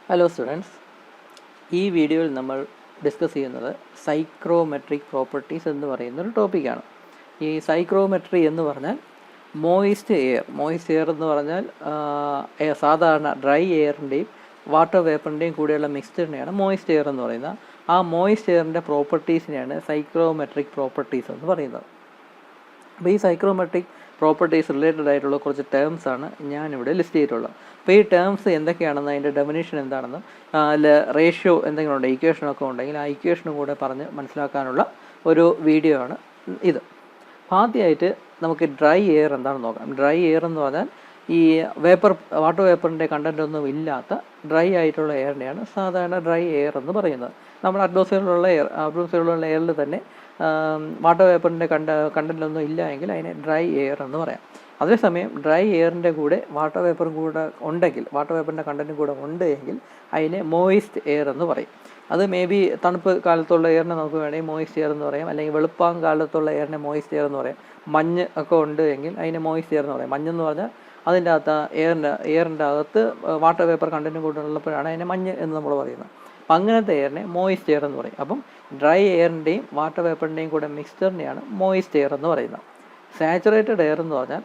Hello students, ഈ വീഡിയോയിൽ നമ്മൾ ഡിസ്കസ് ചെയ്യുന്നത് സൈക്രോമെട്രിക് പ്രോപ്പർട്ടീസ് എന്ന് പറയുന്ന ഒരു ടോപ്പിക്കാണ്. ഈ സൈക്രോമെട്രി എന്ന് പറഞ്ഞാൽ മോയിസ്റ്റ് എയർ എന്ന് പറഞ്ഞാൽ സാധാരണ ഡ്രൈ എയറിൻ്റെയും വാട്ടർ വേപ്പറിൻ്റെയും കൂടെയുള്ള മിക്സ്ചറിനെയാണ് മോയിസ്റ്റ് എയർ എന്ന് പറയുന്നത്. ആ മോയിസ്റ്റ് എയറിൻ്റെ പ്രോപ്പർട്ടീസിനെയാണ് സൈക്രോമെട്രിക് പ്രോപ്പർട്ടീസ് എന്ന് പറയുന്നത്. അപ്പോൾ ഈ സൈക്രോമെട്രിക് പ്രോപ്പർട്ടീസ് റിലേറ്റഡ് ആയിട്ടുള്ള കുറച്ച് ടേംസ് ആണ് ഞാനിവിടെ ലിസ്റ്റ് ചെയ്തിട്ടുള്ളത്. അപ്പോൾ ഈ ടേംസ് എന്തൊക്കെയാണെന്ന്, അതിൻ്റെ ഡെഫിനിഷൻ എന്താണെന്നും അതിൽ റേഷ്യോ എന്തെങ്കിലും ഉണ്ട്, ഇക്വേഷനൊക്കെ ഉണ്ടെങ്കിൽ ആ ഇക്വേഷനും കൂടെ പറഞ്ഞ് മനസ്സിലാക്കാനുള്ള ഒരു വീഡിയോ ആണ് ഇത്. ആദ്യമായിട്ട് നമുക്ക് ഡ്രൈ എയർ എന്താണെന്ന് നോക്കാം. ഡ്രൈ എയർ എന്ന് പറഞ്ഞാൽ ഈ വാട്ടർ വേപ്പറിൻ്റെ കണ്ടൻ്റ് ഒന്നും ഇല്ലാത്ത ഡ്രൈ ആയിട്ടുള്ള എയറിനെയാണ് സാധാരണ ഡ്രൈ എയർ എന്ന് പറയുന്നത്. നമ്മൾ അറ്റ്മോസ്ഫിയറിലുള്ള എയറിൽ തന്നെ വാട്ടർ വേപ്പറിൻ്റെ കണ്ടൻ്റൊന്നും ഇല്ല എങ്കിൽ അതിനെ ഡ്രൈ എയർ എന്ന് പറയാം. അതേസമയം ഡ്രൈ എയറിൻ്റെ കൂടെ വാട്ടർ വേപ്പറും കൂടെ ഉണ്ടെങ്കിൽ, വാട്ടർ വേപ്പറിൻ്റെ കണ്ടൻറ്റും കൂടെ ഉണ്ട് എങ്കിൽ അതിനെ മോയിസ്റ്റ് എയർ എന്ന് പറയും. അത് മേ ബി തണുപ്പ് കാലത്തുള്ള എയറിനെ നമുക്ക് വേണമെങ്കിൽ മോയിസ്റ്റ് എയർ എന്ന് പറയാം, അല്ലെങ്കിൽ വെളുപ്പാൻ കാലത്തുള്ള എയറിനെ മോയിസ്റ്റ് എയർ എന്ന് പറയാം. മഞ്ഞ് ഒക്കെ ഉണ്ട് എങ്കിൽ അതിനെ മോയിസ്റ്റ് എയർ എന്ന് പറയാം. മഞ്ഞെന്ന് പറഞ്ഞാൽ അതിൻ്റെ അകത്ത് എയറിൻ്റെ അകത്ത് വാട്ടർ വേപ്പർ കണ്ടൻറ്റും കൂടെ ഉള്ളപ്പോഴാണ് അതിനെ മഞ്ഞ് എന്ന് നമ്മൾ പറയുന്നത്. അപ്പം അങ്ങനത്തെ എയറിനെ മോയിസ്റ്റ് എയർ എന്ന് പറയും. അപ്പം ഡ്രൈ എയറിൻ്റെയും വാട്ടർ വേപ്പറിൻ്റെയും കൂടെ മിക്സ്ചറിനെയാണ് മോയിസ്റ്റ് എയർ എന്ന് പറയുന്നത്. സാച്ചുറേറ്റഡ് എയർ എന്ന് പറഞ്ഞാൽ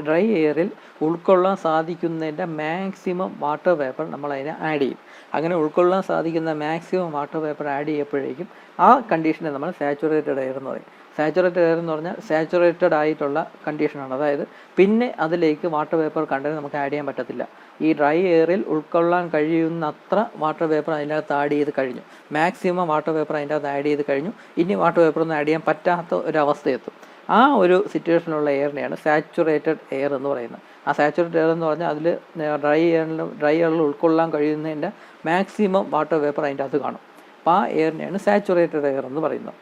ഡ്രൈ എയറിൽ ഉൾക്കൊള്ളാൻ സാധിക്കുന്നതിൻ്റെ മാക്സിമം വാട്ടർ വേപ്പർ നമ്മൾ അതിനെ ആഡ് ചെയ്യും. അങ്ങനെ ഉൾക്കൊള്ളാൻ സാധിക്കുന്ന മാക്സിമം വാട്ടർ വേപ്പർ ആഡ് ചെയ്യപ്പോഴേക്കും ആ കണ്ടീഷനെ നമ്മൾ സാച്ചുറേറ്റഡ് എയർ എന്ന് പറയും. സാച്ചുറേറ്റഡ് എയർ എന്ന് പറഞ്ഞാൽ സാച്ചുറേറ്റഡ് ആയിട്ടുള്ള കണ്ടീഷനാണ്. അതായത് പിന്നെ അതിലേക്ക് വാട്ടർ വേപ്പർ കണ്ടന്റ് നമുക്ക് ആഡ് ചെയ്യാൻ പറ്റത്തില്ല. ഈ ഡ്രൈ എയറിൽ ഉൾക്കൊള്ളാൻ കഴിയുന്ന അത്ര വാട്ടർ വേപ്പർ അതിൻ്റെ അകത്ത് ആഡ് ചെയ്ത് കഴിഞ്ഞു, മാക്സിമം വാട്ടർ വേപ്പർ അതിൻ്റെ അകത്ത് ആഡ് ചെയ്ത് കഴിഞ്ഞു. ഇനി വാട്ടർ വേപ്പർ ഒന്നും ആഡ് ചെയ്യാൻ പറ്റാത്ത ഒരവസ്ഥയെത്തും. ആ ഒരു സിറ്റുവേഷനിലുള്ള എയറിനെയാണ് സാച്ചുറേറ്റഡ് എയർ എന്ന് പറയുന്നത്. ആ സാച്ചുറേറ്റഡ് എയർ എന്ന് പറഞ്ഞാൽ അതിൽ ഡ്രൈ എയറിൽ ഉൾക്കൊള്ളാൻ കഴിയുന്നതിൻ്റെ മാക്സിമം വാട്ടർ വേപ്പർ അതിൻ്റെ അകത്ത് കാണും. അപ്പോൾ ആ എയറിനെയാണ് സാച്ചുറേറ്റഡ് എയർ എന്ന് പറയുന്നത്.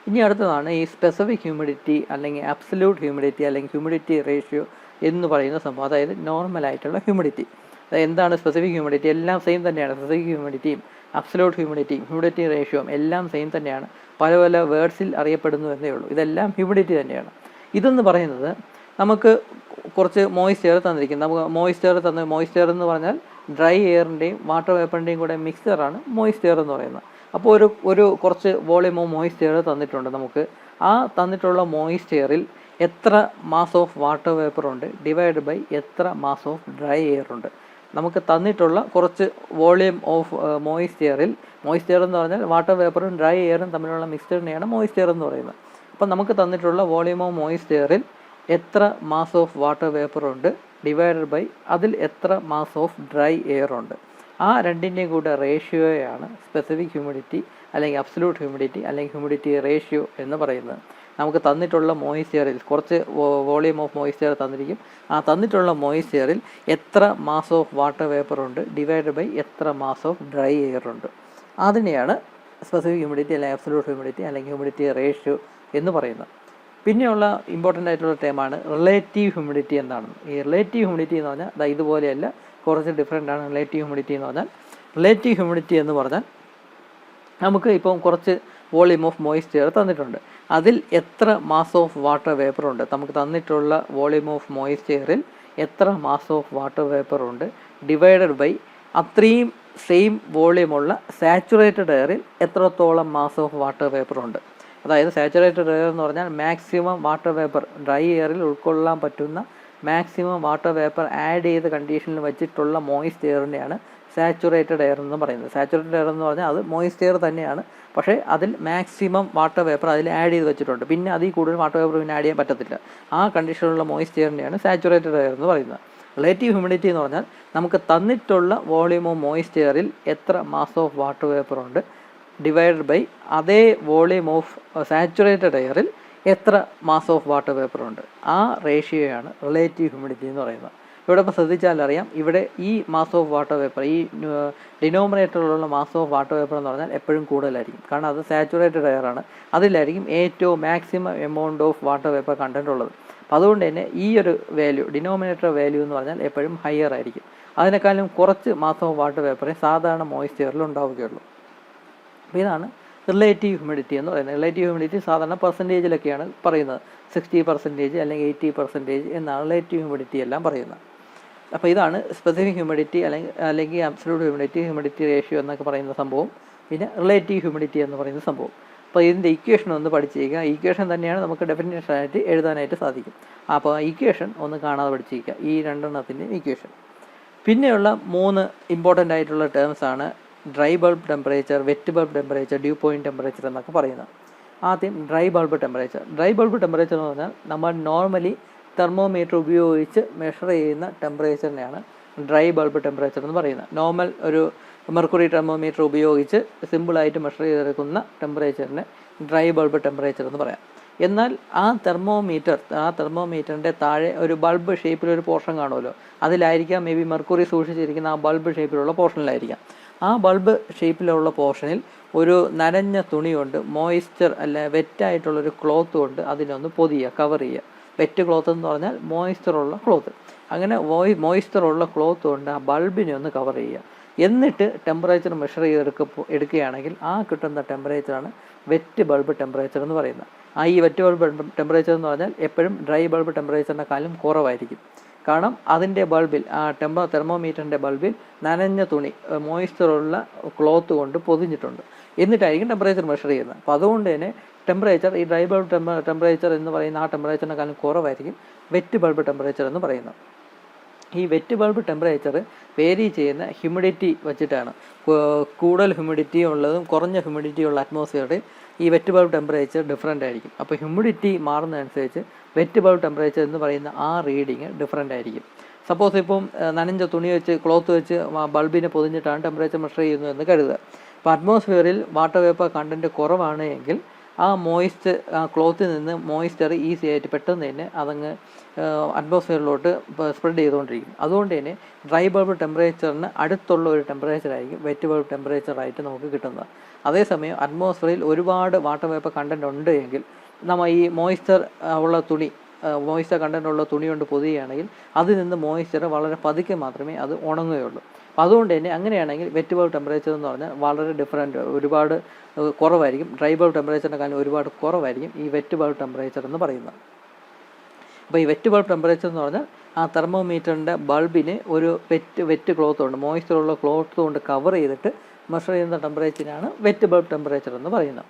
ഇനി അടുത്തതാണ് ഈ സ്പെസിഫിക് ഹ്യൂമിഡിറ്റി അല്ലെങ്കിൽ അബ്സല്യൂട്ട് ഹ്യൂമിഡിറ്റി അല്ലെങ്കിൽ ഹ്യൂമിഡിറ്റി റേഷ്യോ എന്ന് പറയുന്ന സംഭവം. അതായത് നോർമലായിട്ടുള്ള ഹ്യൂമിഡിറ്റി. അതായത് എന്താണ് സ്പെസിഫിക് ഹ്യൂമിഡിറ്റി? എല്ലാം സെയിം തന്നെയാണ്. സ്പെസിഫിക് ഹ്യൂമിഡിറ്റിയും അബ്സല്യൂട്ട് ഹ്യൂമിഡിറ്റിയും ഹ്യൂമിഡിറ്റി റേഷ്യോയും എല്ലാം സെയിം തന്നെയാണ്. പല പല വേർഡ്സിൽ അറിയപ്പെടുന്നു എന്നേ ഉള്ളൂ. ഇതെല്ലാം ഹ്യൂമിഡിറ്റി തന്നെയാണ്. ഇതെന്ന് പറയുന്നത് നമുക്ക് കുറച്ച് മോയിസ്റ്റ് എയർ തന്നിരിക്കും. നമുക്ക് മോയിസ്റ്റ് എയർ എന്ന് പറഞ്ഞാൽ ഡ്രൈ എയറിൻ്റെയും വാട്ടർ വേപ്പറിൻ്റെയും കൂടെ മിക്സ്ചറാണ് മോയിസ്റ്റ് എയർ എന്ന് പറയുന്നത്. അപ്പോൾ ഒരു കുറച്ച് വോളിയം ഓഫ് മോയിസ്റ്റ് എയർ തന്നിട്ടുണ്ട് നമുക്ക്. ആ തന്നിട്ടുള്ള മോയിസ്റ്റ് എയറിൽ എത്ര മാസ് ഓഫ് വാട്ടർ വേപ്പർ ഉണ്ട് ഡിവൈഡ് ബൈ എത്ര മാസ് ഓഫ് ഡ്രൈ എയർ ഉണ്ട്. നമുക്ക് തന്നിട്ടുള്ള കുറച്ച് വോളിയം ഓഫ് മോയിസ്റ്റ് എയർ എന്ന് പറഞ്ഞാൽ വാട്ടർ വേപ്പറും ഡ്രൈ എയറും തമ്മിലുള്ള മിക്സ്ചറിനെയാണ് മോയിസ്റ്റ് എയർ എന്ന് പറയുന്നത്. അപ്പം നമുക്ക് തന്നിട്ടുള്ള വോളിയം ഓഫ് മോയിസ്റ്റ് എയറിൽ എത്ര മാസ് ഓഫ് വാട്ടർ വേപ്പർ ഉണ്ട് ഡിവൈഡഡ് ബൈ അതിൽ എത്ര മാസ് ഓഫ് ഡ്രൈ എയർ ഉണ്ട്. ആ രണ്ടിൻ്റെയും കൂടെ റേഷ്യോയാണ് സ്പെസിഫിക് ഹ്യൂമിഡിറ്റി അല്ലെങ്കിൽ അബ്സല്യൂട്ട് ഹ്യൂമിഡിറ്റി അല്ലെങ്കിൽ ഹ്യൂമിഡിറ്റി റേഷ്യോ എന്ന് പറയുന്നത്. നമുക്ക് തന്നിട്ടുള്ള മോയിസ്ചറിൽ കുറച്ച് വോളിയം ഓഫ് മോയിസ്ചർ തന്നിരിക്കും. ആ തന്നിട്ടുള്ള മോയിസ്ചറിൽ എത്ര മാസ് ഓഫ് വാട്ടർ വേപ്പർ ഉണ്ട് ഡിവൈഡ് ബൈ എത്ര മാസ് ഓഫ് ഡ്രൈ എയർ ഉണ്ട്. അതിനെയാണ് സ്പെസിഫിക് ഹ്യൂമിഡിറ്റി അല്ലെങ്കിൽ അബ്സല്യൂട്ട് ഹ്യൂമിഡിറ്റി അല്ലെങ്കിൽ ഹ്യൂമിഡിറ്റി റേഷ്യോ എന്ന് പറയുന്നത്. പിന്നെയുള്ള ഇമ്പോർട്ടൻ്റ് ആയിട്ടുള്ള ടേമാണ് റിലേറ്റീവ് ഹ്യൂമിഡിറ്റി എന്നാണ്. ഈ റിലേറ്റീവ് ഹ്യൂമിഡിറ്റി എന്ന് പറഞ്ഞാൽ ഇതുപോലെയല്ല, കുറച്ച് ഡിഫറെൻ്റ് ആണ്. റിലേറ്റീവ് ഹ്യൂമിഡിറ്റി എന്ന് പറഞ്ഞാൽ എന്ന് പറഞ്ഞാൽ നമുക്ക് ഇപ്പം കുറച്ച് വോളിയം ഓഫ് മോയിസ്ചർ തന്നിട്ടുണ്ട്. അതിൽ എത്ര മാസ് ഓഫ് വാട്ടർ വേപ്പർ ഉണ്ട്, നമുക്ക് തന്നിട്ടുള്ള വോളിയം ഓഫ് മോയിസ്ചറിൽ എത്ര മാസ് ഓഫ് വാട്ടർ വേപ്പർ ഉണ്ട് ഡിവൈഡഡ് ബൈ അത്രയും സെയിം വോളിയമുള്ള സാച്ചുറേറ്റഡ് എയറിൽ എത്രത്തോളം മാസ് ഓഫ് വാട്ടർ വേപ്പർ ഉണ്ട്. അതായത് സാച്ചുറേറ്റഡ് എയർ എന്ന് പറഞ്ഞാൽ മാക്സിമം വാട്ടർ വേപ്പർ ഡ്രൈ എയറിൽ ഉൾക്കൊള്ളാൻ പറ്റുന്ന മാക്സിമം വാട്ടർ വേപ്പർ ആഡ് ചെയ്ത കണ്ടീഷനിൽ വെച്ചിട്ടുള്ള മോയിസ്റ്റ് എയറിനെയാണ് സാച്ചുറേറ്റഡ് എയർ എന്ന് പറയുന്നത്. സാച്ചുറേറ്റഡ് എയർ എന്ന് പറഞ്ഞാൽ അത് മോയിസ്റ്റ് എയർ തന്നെയാണ്, പക്ഷേ അതിൽ മാക്സിമം വാട്ടർ വേപ്പർ അതിൽ ആഡ് ചെയ്ത് വെച്ചിട്ടുണ്ട്. പിന്നെ അതിൽ കൂടുതൽ വാട്ടർ വേപ്പർ പിന്നെ ആഡ് ചെയ്യാൻ പറ്റത്തില്ല. ആ കണ്ടീഷനിലുള്ള മോയിസ്റ്റ് എയറിനെയാണ് സാച്ചുറേറ്റഡ് എയർ എന്ന് പറയുന്നത്. റിലേറ്റീവ് ഹ്യൂമിഡിറ്റി എന്ന് പറഞ്ഞാൽ നമുക്ക് തന്നിട്ടുള്ള വോളിയം ഓഫ് മോയിസ്റ്റ് എയറിൽ എത്ര മാസ് ഓഫ് വാട്ടർ വേപ്പർ ഉണ്ട് ഡിവൈഡഡ് ബൈ അതേ വോളിയം ഓഫ് സാച്ചുറേറ്റഡ് എയറിൽ എത്ര മാസ് ഓഫ് വാട്ടർ വേപ്പർ ഉണ്ട്. ആ റേഷ്യോയാണ് റിലേറ്റീവ് ഹ്യൂമിഡിറ്റി എന്ന് പറയുന്നത്. ഇവിടെ ഇപ്പോൾ ശ്രദ്ധിച്ചാലറിയാം, ഇവിടെ ഈ മാസ് ഓഫ് വാട്ടർ വേപ്പർ, ഈ ഡിനോമിനേറ്ററിലുള്ള മാസ് ഓഫ് വാട്ടർ വേപ്പർ എന്ന് പറഞ്ഞാൽ എപ്പോഴും കൂടുതലായിരിക്കും. കാരണം അത് സാച്ചുറേറ്റഡ് എയർ ആണ്. അതിലായിരിക്കും ഏറ്റവും maximum amount of water vapour content ഉള്ളത്. അപ്പോൾ അതുകൊണ്ട് തന്നെ ഈ ഒരു വാല്യൂ, ഡിനോമിനേറ്റർ വാല്യൂ എന്ന് പറഞ്ഞാൽ എപ്പോഴും ഹയർ ആയിരിക്കും. അതിനേക്കാളും കുറച്ച് മാസ് ഓഫ് വാട്ടർ വേപ്പറേ സാധാരണ മോയിസ്ചറിൽ ഉണ്ടാവുകയുള്ളൂ. അപ്പോൾ ഇതാണ് റിലേറ്റീവ് ഹ്യൂമിഡിറ്റി എന്ന് പറയുന്നത്. റിലേറ്റീവ് ഹ്യൂമിഡിറ്റി സാധാരണ പെർസെൻറ്റേജിലൊക്കെയാണ് പറയുന്നത്. 60% അല്ലെങ്കിൽ 80% എന്നാണ് റിലേറ്റീവ് ഹ്യൂമിഡിറ്റി എല്ലാം പറയുന്നത്. അപ്പോൾ ഇതാണ് സ്പെസിഫിക് ഹ്യൂമിഡിറ്റി അല്ലെങ്കിൽ അബ്സല്യൂട്ട് ഹ്യൂമിഡിറ്റി റേഷ്യോ എന്നൊക്കെ പറയുന്ന സംഭവം, പിന്നെ റിലേറ്റീവ് ഹ്യൂമിഡിറ്റി എന്ന് പറയുന്ന സംഭവം. അപ്പോൾ ഇതിൻ്റെ ഇക്വേഷൻ ഒന്ന് പഠിച്ചിരിക്കുക. ഇക്വേഷൻ തന്നെയാണ് നമുക്ക് ഡെഫിനിഷനായിട്ട് എഴുതാനായിട്ട് സാധിക്കും. അപ്പോൾ ഇക്വേഷൻ ഒന്ന് കാണാതെ പഠിച്ചിരിക്കുക, ഈ രണ്ടെണ്ണത്തിൻ്റെയും ഇക്വേഷൻ. പിന്നെയുള്ള 3 ഇമ്പോർട്ടൻ്റ് ആയിട്ടുള്ള ടേംസ് ആണ് dry bulb temperature, wet bulb temperature, dew point temperature എന്നൊക്കെ പറയുന്നത്. ആദ്യം dry bulb temperature. Dry bulb temperature എന്ന് പറഞ്ഞാൽ നമ്മൾ നോർമലി തെർമോമീറ്റർ ഉപയോഗിച്ച് മെഷർ ചെയ്യുന്ന ടെമ്പറേച്ചറിനെയാണ് ഡ്രൈ ബൾബ് ടെമ്പറേച്ചർ എന്ന് പറയുന്നത്. നോർമൽ ഒരു മെർക്കുറി തെർമോമീറ്റർ ഉപയോഗിച്ച് സിമ്പിളായിട്ട് മെഷർ ചെയ്തെടുക്കുന്ന ടെമ്പറേച്ചറിനെ ഡ്രൈ ബൾബ് ടെമ്പറേച്ചർ എന്ന് പറയാം. എന്നാൽ ആ തെർമോമീറ്ററിൻ്റെ താഴെ ഒരു ബൾബ് ഷേപ്പിലൊരു പോർഷൻ കാണുമല്ലോ, അതിലായിരിക്കാം മേ ബി മെർക്കുറി സൂക്ഷിച്ചിരിക്കുന്ന ആ ബൾബ് ഷേപ്പിലുള്ള പോർഷനിലായിരിക്കാം. ആ ബൾബ് ഷേപ്പിലുള്ള പോർഷനിൽ ഒരു നനഞ്ഞ തുണി കൊണ്ട് മോയ്സ്ചർ വെറ്റായിട്ടുള്ളൊരു ക്ലോത്ത് കൊണ്ട് അതിനൊന്ന് പൊതിയുക, കവർ ചെയ്യുക. വെറ്റ് ക്ലോത്ത് എന്ന് പറഞ്ഞാൽ മോയ്സ്ചറുള്ള ക്ലോത്ത്. അങ്ങനെ മോയ്സ്ചറുള്ള ക്ലോത്ത് കൊണ്ട് ആ ബൾബിനെ ഒന്ന് കവർ ചെയ്യുക. എന്നിട്ട് ടെമ്പറേച്ചർ മെഷർ എടുക്കുകയാണെങ്കിൽ ആ കിട്ടുന്ന ടെമ്പറേച്ചറാണ് വെറ്റ് ബൾബ് ടെമ്പറേച്ചർ എന്ന് പറയുന്നത്. ഈ വെറ്റ് ബൾബ് ടെമ്പറേച്ചർ എന്ന് പറഞ്ഞാൽ എപ്പോഴും ഡ്രൈ ബൾബ് ടെമ്പറേച്ചറിനെക്കാളും കുറവായിരിക്കും. കാരണം അതിൻ്റെ ബൾബിൽ, ആ തെർമോമീറ്ററിൻ്റെ ബൾബിൽ നനഞ്ഞ തുണി മോയ്സ്ചറുള്ള ക്ലോത്ത് കൊണ്ട് പൊതിഞ്ഞിട്ടുണ്ട്. എന്നിട്ടായിരിക്കും ടെമ്പറേച്ചർ മെഷർ ചെയ്യുന്നത്. അപ്പോൾ അതുകൊണ്ട് തന്നെ ടെമ്പറേച്ചർ, ഈ ഡ്രൈ ബൾബ് ടെമ്പറേച്ചർ എന്ന് പറയുന്ന ആ ടെമ്പറേച്ചറിനെക്കാളും കുറവായിരിക്കും വെറ്റ് ബൾബ് ടെമ്പറേച്ചർ എന്ന് പറയുന്നത്. ഈ വെറ്റ് ബൾബ് ടെമ്പറേച്ചർ വേരി ചെയ്യുന്ന ഹ്യൂമിഡിറ്റി വച്ചിട്ടാണ്. കൂടുതൽ ഹ്യൂമിഡിറ്റി ഉള്ളതും കുറഞ്ഞ ഹ്യൂമിഡിറ്റി ഉള്ള അറ്റ്മോസ്ഫിയറിൽ ഈ വെറ്റ് ബൾബ് ടെമ്പറേച്ചർ ഡിഫറൻ്റ് ആയിരിക്കും. അപ്പോൾ ഹ്യൂമിഡിറ്റി മാറുന്നതനുസരിച്ച് വെറ്റ് ബൾബ് ടെമ്പറേച്ചർ എന്ന് പറയുന്ന ആ റീഡിങ് ഡിഫറൻ്റ് ആയിരിക്കും. സപ്പോസ് ഇപ്പം നനഞ്ഞ തുണി വെച്ച് ക്ലോത്ത് വെച്ച് ബൾബിനെ പൊതിഞ്ഞിട്ടാണ് ടെമ്പറേച്ചർ മെഷർ ചെയ്യുന്നതെന്ന് കരുതുക. അപ്പോൾ അറ്റ്മോസ്ഫിയറിൽ വാട്ടർ വേപ്പർ കണ്ടൻറ്റ് കുറവാണ് എങ്കിൽ ആ ക്ലോത്തിൽ നിന്ന് മോയ്സ്ചർ ഈസി ആയിട്ട് പെട്ടെന്ന് തന്നെ അതങ്ങ് അറ്റ്മോസ്ഫിയറിലോട്ട് സ്പ്രെഡ് ചെയ്തുകൊണ്ടിരിക്കും. അതുകൊണ്ട് തന്നെ ഡ്രൈ ബൾബ് ടെമ്പറേച്ചറിന് അടുത്തുള്ള ഒരു ടെമ്പറേച്ചറായിരിക്കും വെറ്റ് ബൾബ് ടെമ്പറേച്ചറായിട്ട് നമുക്ക് കിട്ടുന്നത്. അതേസമയം അറ്റ്മോസ്ഫിയറിൽ ഒരുപാട് വാട്ടർ വേപ്പർ കണ്ടൻറ് ഉണ്ട് എങ്കിൽ നമ്മൾ ഈ മോയ്സ്ചർ കണ്ടൻറ് ഉള്ള തുണി കൊണ്ട് പൊതിയുകയാണെങ്കിൽ അതിൽ നിന്ന് മോയ്സ്ചർ വളരെ പതുക്കെ മാത്രമേ അത് ഉണങ്ങുകയുള്ളൂ. അപ്പോൾ അതുകൊണ്ട് തന്നെ അങ്ങനെയാണെങ്കിൽ വെറ്റ് ബൾബ് ടെമ്പറേച്ചർ എന്ന് പറഞ്ഞാൽ വളരെ ഒരുപാട് കുറവായിരിക്കും. ഡ്രൈ ബൾബ് ടെമ്പറേച്ചറിനെക്കാളും ഒരുപാട് കുറവായിരിക്കും ഈ വെറ്റ് ബൾബ് ടെമ്പറേച്ചർ എന്ന് പറയുന്നത്. അപ്പോൾ ഈ വെറ്റ് ബൾബ് ടെമ്പറേച്ചർ എന്ന് പറഞ്ഞാൽ ആ തെർമോമീറ്ററിൻ്റെ ബൾബിനെ ഒരു വെറ്റ് ക്ലോത്ത് കൊണ്ട്, മോയ്സ്ചറുള്ള ക്ലോത്ത് കൊണ്ട് കവർ ചെയ്തിട്ട് മെഷർ ചെയ്യുന്ന ടെമ്പറേച്ചറാണ് വെറ്റ് ബൾബ് ടെമ്പറേച്ചർ എന്ന് പറയുന്നത്.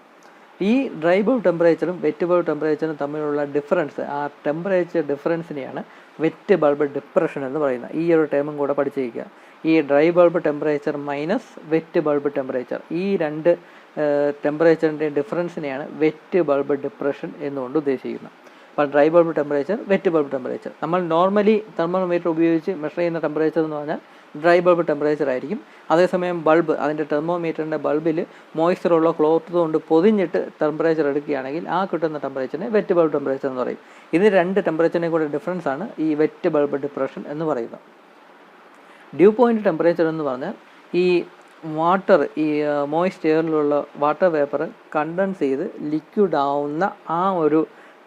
ഈ ഡ്രൈ ബൾബ് ടെമ്പറേച്ചറും വെറ്റ് ബൾബ് ടെമ്പറേച്ചറും തമ്മിലുള്ള ഡിഫറൻസ്, ആ ടെമ്പറേച്ചർ ഡിഫറൻസിനെയാണ് വെറ്റ് ബൾബ് ഡിപ്രഷൻ എന്ന് പറയുന്നത്. ഈ ഒരു ടേമും കൂടെ പഠിച്ചിരിക്കുക. ഈ dry bulb temperature minus wet bulb temperature, ഈ രണ്ട് ടെമ്പറേച്ചറിൻ്റെ ഡിഫറൻസിനെയാണ് വെറ്റ് ബൾബ് ഡിപ്രഷൻ എന്നുകൊണ്ട് ഉദ്ദേശിക്കുന്നത്. അപ്പോൾ dry bulb temperature, wet bulb temperature, നമ്മൾ നോർമലി തെർമോമീറ്റർ ഉപയോഗിച്ച് മെഷർ ചെയ്യുന്ന ടെമ്പറേച്ചർ എന്ന് പറഞ്ഞാൽ ഡ്രൈ ബൾബ് ടെമ്പറേച്ചർ ആയിരിക്കും. അതേസമയം ബൾബ്, അതിൻ്റെ തെർമോമീറ്ററിൻ്റെ ബൾബിൽ മോയ്സ്ചറുള്ള ക്ലോത്ത് കൊണ്ട് പൊതിഞ്ഞിട്ട് ടെമ്പറേച്ചർ എടുക്കുകയാണെങ്കിൽ ആ കിട്ടുന്ന ടെമ്പറേച്ചറിനെ വെറ്റ് ബൾബ് ടെമ്പറേച്ചർ എന്ന് പറയും. ഇത് രണ്ട് ടെമ്പറേച്ചറിനെ കൂടെ ഡിഫറൻസ് ആണ് ഈ വെറ്റ് ബൾബ് ഡിപ്രഷൻ എന്ന് പറയുന്നത്. ഡ്യൂ പോയിൻറ്റ് ടെമ്പറേച്ചർ എന്ന് പറഞ്ഞാൽ ഈ മോയ്സ്റ്റ് എയറിലുള്ള വാട്ടർ വേപ്പർ കണ്ടൻസ് ചെയ്ത് ലിക്വിഡ് ആവുന്ന ആ ഒരു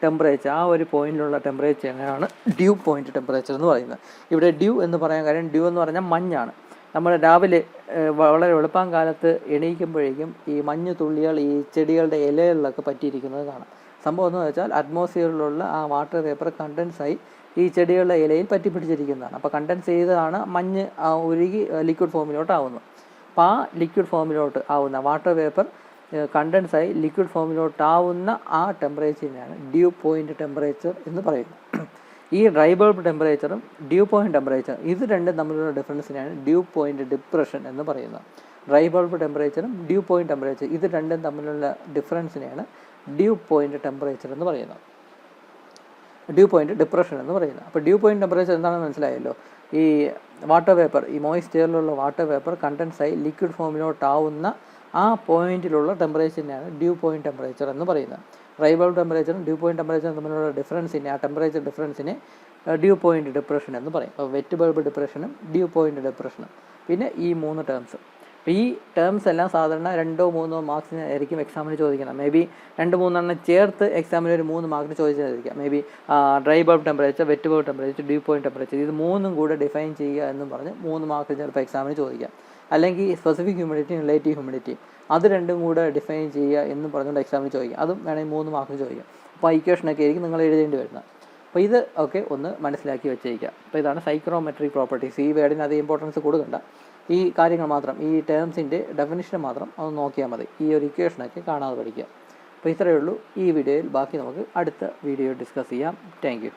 ടെമ്പറേച്ചർ, ആ ഒരു പോയിന്റിലുള്ള ടെമ്പറേച്ചറിനാണ് ഡ്യൂ പോയിൻറ്റ് ടെമ്പറേച്ചർ എന്ന് പറയുന്നത്. ഇവിടെ ഡ്യൂ എന്ന് പറയാൻ കാര്യം, ഡ്യൂ എന്ന് പറഞ്ഞാൽ മഞ്ഞാണ്. നമ്മൾ രാവിലെ വളരെ വെളുപ്പാൻ കാലത്ത് എണീക്കുമ്പോഴേക്കും ഈ മഞ്ഞ് തുള്ളികൾ ഈ ചെടികളുടെ ഇലകളിലൊക്കെ പറ്റിയിരിക്കുന്നത് കാണാം. സംഭവം എന്ന് വെച്ചാൽ അറ്റ്മോസ്ഫിയറിലുള്ള ആ വാട്ടർ വേപ്പർ കണ്ടൻസായി ഈ ചെടികളുടെ ഇലയിൽ പറ്റിപ്പിടിച്ചിരിക്കുന്നതാണ്. അപ്പോൾ കണ്ടൻസ് ചെയ്തതാണ് മഞ്ഞ് ഉരുകി ലിക്വിഡ് ഫോമിലോട്ട് ആവുന്നത്. അപ്പോൾ ആ ലിക്വിഡ് ഫോമിലോട്ട് ആവുന്ന വാട്ടർ വേപ്പർ കണ്ടൻസായി ലിക്വിഡ് ഫോമിലോട്ടാവുന്ന ആ ടെമ്പറേച്ചറിനാണ് ഡ്യൂ പോയിൻറ്റ് ടെമ്പറേച്ചർ എന്ന് പറയുന്നത്. ഈ ഡ്രൈ ബൾബ് ടെമ്പറേച്ചറും ഡ്യൂ പോയിൻറ്റ് ടെമ്പറേച്ചർ, ഇത് രണ്ടും തമ്മിലുള്ള ഡിഫറൻസിനാണ് ഡ്യൂ പോയിൻറ്റ് ഡിപ്രഷൻ എന്ന് പറയുന്നത്. ഡ്രൈ ബൾബ് ടെമ്പറേച്ചറും ഡ്യൂ പോയിൻറ്റ് ടെമ്പറേച്ചർ, ഇത് രണ്ടും തമ്മിലുള്ള ഡിഫറൻസിനെയാണ് ഡ്യൂ പോയിൻറ്റ് ടെമ്പറേച്ചർ എന്ന് പറയുന്നത്, ഡ്യൂ പോയിൻറ്റ് ഡിപ്രഷൻ എന്ന് പറയുന്നത്. അപ്പോൾ ഡ്യൂ പോയിൻറ്റ് ടെമ്പറേച്ചർ എന്താണെന്ന് മനസ്സിലായല്ലോ. ഈ വാട്ടർ വേപ്പർ, ഈ മോയ്സ്റ്റ് എയറിലുള്ള വാട്ടർ വേപ്പർ കണ്ടൻസായി ലിക്വിഡ് ഫോമിലോട്ടാവുന്ന ആ പോയിന്റിലുള്ള ടെമ്പറേച്ചറിനെയാണ് ഡ്യൂ പോയിൻറ്റ് ടെമ്പറേച്ചർ എന്ന് പറയുന്നത്. ഡ്രൈ ബൾബ് ടെമ്പറേച്ചറും ഡ്യൂ പോയിൻറ്റ് ടെമ്പറേച്ചറും തമ്മിലുള്ള ഡിഫറൻസിനെ, ആ ടെമ്പറേച്ചർ ഡിഫറൻസിനെ ഡ്യൂ പോയിൻറ്റ് ഡിപ്രഷൻ എന്ന് പറയും. അപ്പോൾ വെറ്റ് ബൾബ് ഡിപ്രഷനും ഡ്യൂ പോയിൻറ്റ് ഡിപ്രഷനും, പിന്നെ ഈ 3 ടേംസ്. അപ്പോൾ ഈ ടേംസ് എല്ലാം സാധാരണ 2-3 മാർക്സിന് ആയിരിക്കും എക്സാമിന് ചോദിക്കണം. മേ ബി 2-3 ചേർത്ത് എക്സാമിന് ഒരു 3 മാർക്കിന് ചോദിച്ചായിരിക്കാം. Maybe dry bulb temperature, wet bulb temperature, dew point temperature, ഇത് 3 കൂടെ ഡിഫൈൻ ചെയ്യുക എന്നും പറഞ്ഞ് 3 മാർക്ക് ചിലപ്പോൾ എക്സാമിന് ചോദിക്കാം. അല്ലെങ്കിൽ സ്പെസിഫിക് ഹ്യൂമിഡിറ്റിയും റിലേറ്റീവ് ഹ്യൂമിഡിറ്റിയും, അത് രണ്ടും കൂടെ ഡിഫൈൻ ചെയ്യുക എന്ന് പറഞ്ഞുകൊണ്ട് എക്സാമിന് ചോദിക്കാം. അതും വേണമെങ്കിൽ 3 മാർക്കിന് ചോദിക്കാം. അപ്പോൾ ഇക്വേഷനൊക്കെ ആയിരിക്കും നിങ്ങൾ എഴുതേണ്ടി വരുന്നത്. അപ്പോൾ ഇത് ഒക്കെ ഒന്ന് മനസ്സിലാക്കി വെച്ചേക്കുക. അപ്പോൾ ഇതാണ് സൈക്രോമെട്രിക് പ്രോപ്പർട്ടീസ്. ഈ വേർഡിന് അധികം ഇമ്പോർട്ടൻസ് കൊടുക്കണ്ട, ഈ കാര്യങ്ങൾ മാത്രം, ഈ ടേംസിൻ്റെ ഡെഫിനിഷൻ മാത്രം ഒന്ന് നോക്കിയാൽ മതി. ഈ ഒരു ഇക്വേഷനൊക്കെ കാണാതെ പഠിക്കുക. അപ്പോൾ ഇത്രയേ ഉള്ളൂ ഈ വീഡിയോയിൽ. ബാക്കി നമുക്ക് അടുത്ത വീഡിയോ ഡിസ്കസ് ചെയ്യാം. Thank you.